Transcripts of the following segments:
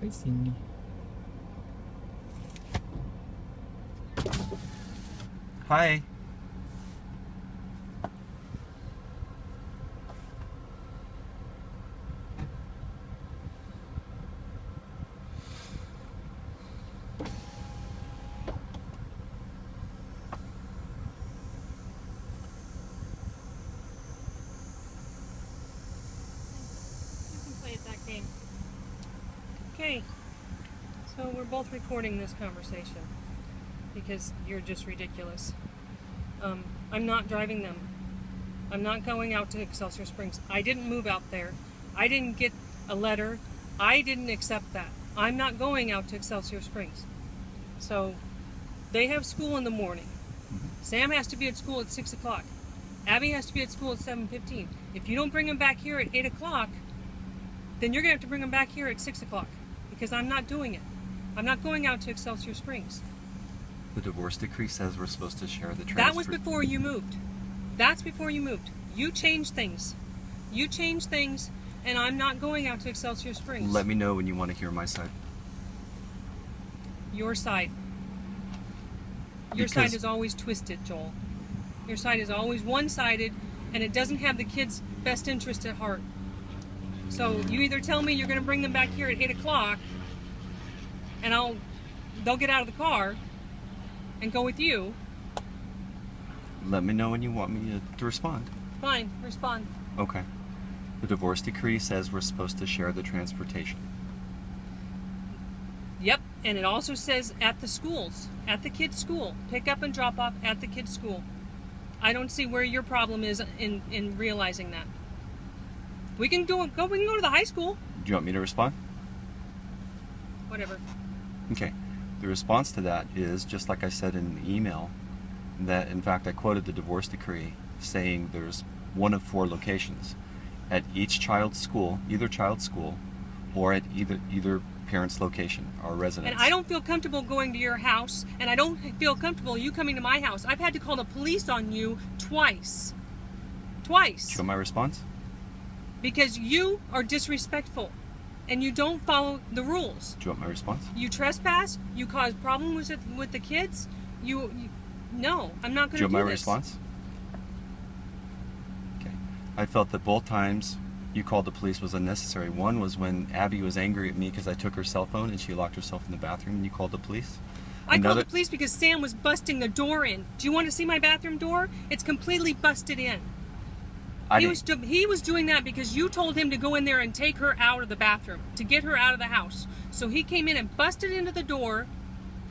Hi, Cindy. Hi. Play at that game. Okay, so we're both recording this conversation because you're just ridiculous. I'm not driving them. I'm not going out to Excelsior Springs. I didn't move out there. I didn't get a letter. I didn't accept that. I'm not going out to Excelsior Springs. So they have school in the morning. Sam has to be at school at 6 o'clock. Abby has to be at school at 7:15. If you don't bring them back here at 8 o'clock, then you're going to have to bring them back here at 6 o'clock because I'm not doing it. I'm not going out to Excelsior Springs. The divorce decree says we're supposed to share the transfer. That was before you moved. That's before you moved. You changed things. You changed things, and I'm not going out to Excelsior Springs. Let me know when you want to hear my side. Your side. Your side is always twisted, Joel. Your side is always one-sided, and it doesn't have the kids' best interest at heart. So you either tell me you're going to bring them back here at 8 o'clock, and they'll get out of the car and go with you. Let me know when you want me to respond. Fine, respond. Okay. The divorce decree says we're supposed to share the transportation. Yep, and it also says at the schools, at the kids' school. Pick up and drop off at the kids' school. I don't see where your problem is in realizing that. We can go to the high school. Do you want me to respond? Whatever. Okay. The response to that is, just like I said in the email, that in fact I quoted the divorce decree saying there's one of 4 locations at each child's school, either child's school, or at either parent's location or residence. And I don't feel comfortable going to your house, and I don't feel comfortable you coming to my house. I've had to call the police on you twice. Twice. Do you want my response? Because you are disrespectful, and you don't follow the rules. Do you want my response? You trespass. You cause problems with the kids. No, I'm not going to do this. Do you want my response? Okay. I felt that both times you called the police was unnecessary. One was when Abby was angry at me because I took her cell phone and she locked herself in the bathroom, and you called the police. I called the police because Sam was busting the door in. Do you want to see my bathroom door? It's completely busted in. He was doing that because you told him to go in there and take her out of the bathroom, to get her out of the house. So he came in and busted into the door,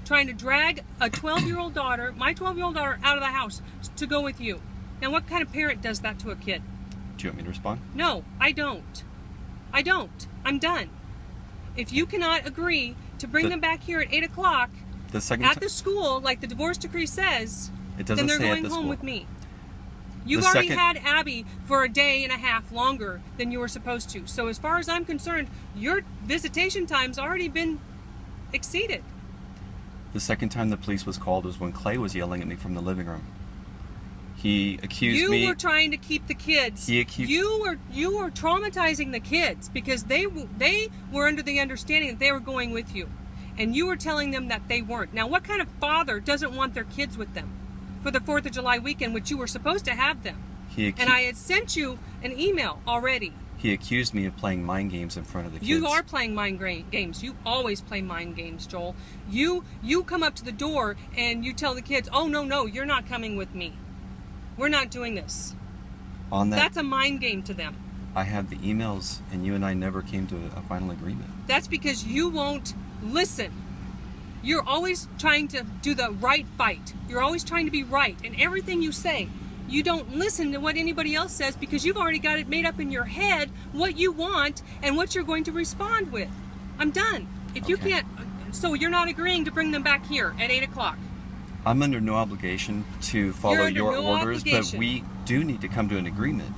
trying to drag a 12-year-old daughter, my 12-year-old daughter, out of the house to go with you. Now, what kind of parent does that to a kid? Do you want me to respond? No, I don't. I don't. I'm done. If you cannot agree to bring them back here at 8 o'clock at the school, like the divorce decree says, then they're going home with me. You've already had Abby for a day and a half longer than you were supposed to. So as far as I'm concerned, your visitation time's already been exceeded. The second time the police was called was when Clay was yelling at me from the living room. He accused me. You were trying to keep the kids. You were traumatizing the kids because they were under the understanding that they were going with you, and you were telling them that they weren't. Now, what kind of father doesn't want their kids with them for the 4th of July weekend, which you were supposed to have them? And I had sent you an email already. He accused me of playing mind games in front of the kids. You are playing mind games. You always play mind games, Joel. You come up to the door and you tell the kids, "Oh no, you're not coming with me. We're not doing this." That's a mind game to them. I have the emails, and you and I never came to a final agreement. That's because you won't listen. You're always trying to do the right fight. You're always trying to be right in everything you say. You don't listen to what anybody else says because you've already got it made up in your head what you want and what you're going to respond with. I'm done. If you can't, so you're not agreeing to bring them back here at 8 o'clock. I'm under no obligation to follow your orders, but we do need to come to an agreement.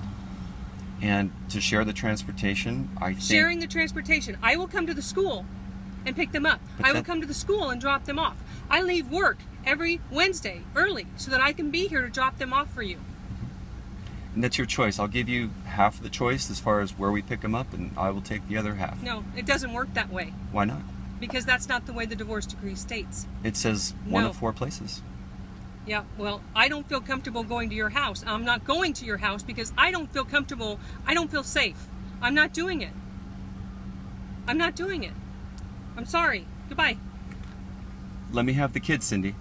And to share the transportation, I think... Sharing the transportation. I will come to the school and pick them up. I will come to the school and drop them off. I leave work every Wednesday early so that I can be here to drop them off for you. And that's your choice. I'll give you half of the choice as far as where we pick them up, and I will take the other half. No, it doesn't work that way. Why not? Because that's not the way the divorce decree states. It says one No. of 4 places. Yeah, well, I don't feel comfortable going to your house. I'm not going to your house because I don't feel comfortable. I don't feel safe. I'm not doing it. I'm not doing it. I'm sorry. Goodbye. Let me have the kids, Cindy.